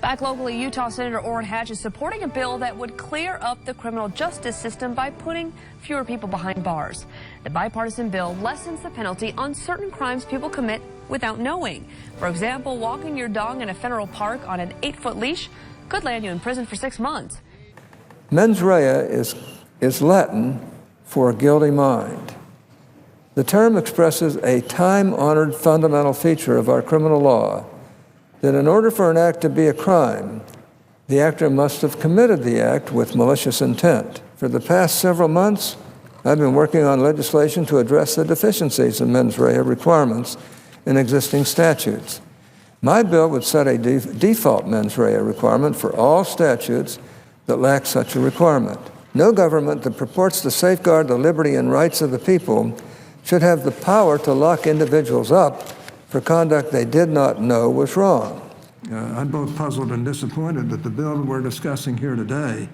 Back locally, Utah Senator Orrin Hatch is supporting a bill that would clear up the criminal justice system by putting fewer people behind bars. The bipartisan bill lessens the penalty on certain crimes people commit without knowing. For example, walking your dog in a federal park on an 8-foot leash could land you in prison for 6 months. Mens rea is Latin for a guilty mind. The term expresses a time-honored fundamental feature of our criminal law, that in order for an act to be a crime, the actor must have committed the act with malicious intent. For the past several months, I've been working on legislation to address the deficiencies in mens rea requirements in existing statutes. My bill would set a default mens rea requirement for all statutes that lack such a requirement. No government that purports to safeguard the liberty and rights of the people should have the power to lock individuals up for conduct they did not know was wrong. I'm both puzzled and disappointed that the bill we're discussing here today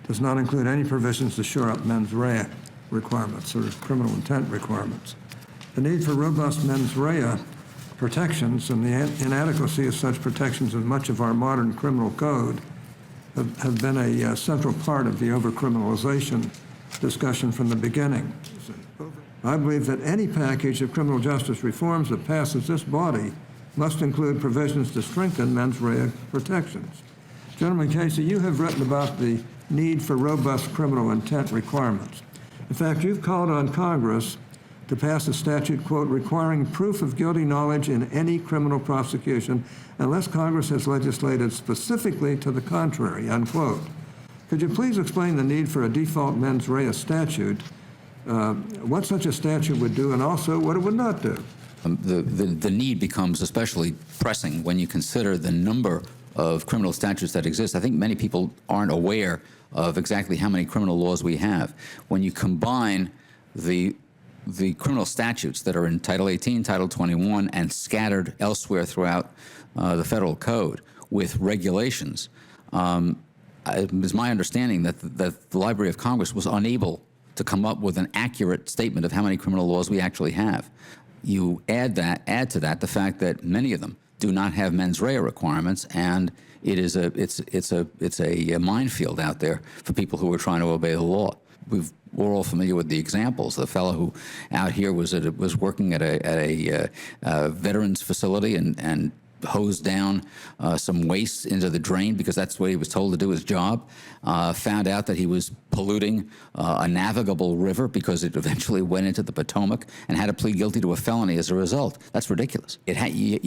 does not include any provisions to shore up mens rea requirements or criminal intent requirements. The need for robust mens rea protections and the inadequacy of such protections in much of our modern criminal code have been a central part of the overcriminalization discussion from the beginning. I believe that any package of criminal justice reforms that passes this body must include provisions to strengthen mens rea protections. Gentleman Casey, you have written about the need for robust criminal intent requirements. In fact, you've called on Congress to pass a statute, quote, requiring proof of guilty knowledge in any criminal prosecution unless Congress has legislated specifically to the contrary, unquote. Could you please explain the need for a default mens rea statute, what such a statute would do, and also what it would not do? The need becomes especially pressing when you consider the number of criminal statutes that exist. I think many people aren't aware of exactly how many criminal laws we have. When you combine the criminal statutes that are in Title 18, Title 21, and scattered elsewhere throughout the federal code with regulations, it's my understanding that the Library of Congress was unable to come up with an accurate statement of how many criminal laws we actually have. You add to that the fact that many of them do not have mens rea requirements, and it's a minefield out there for people who are trying to obey the law. We're all familiar with the examples. The fellow who out here was working at a veterans facility and hosed down some waste into the drain because that's what he was told to do his job. Found out that he was polluting a navigable river because it eventually went into the Potomac, and had to plead guilty to a felony as a result. That's ridiculous. You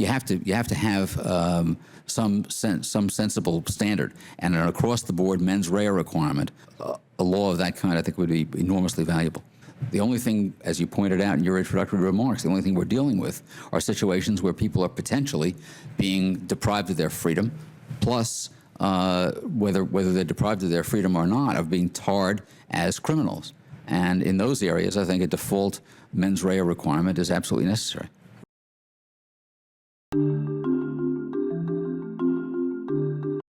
have to have some sensible standard, and an across-the-board mens rea requirement. A law of that kind, I think, would be enormously valuable. The only thing, as you pointed out in your introductory remarks, the only thing we're dealing with are situations where people are potentially being deprived of their freedom, plus whether they're deprived of their freedom or not, of being tarred as criminals. And in those areas, I think a default mens rea requirement is absolutely necessary.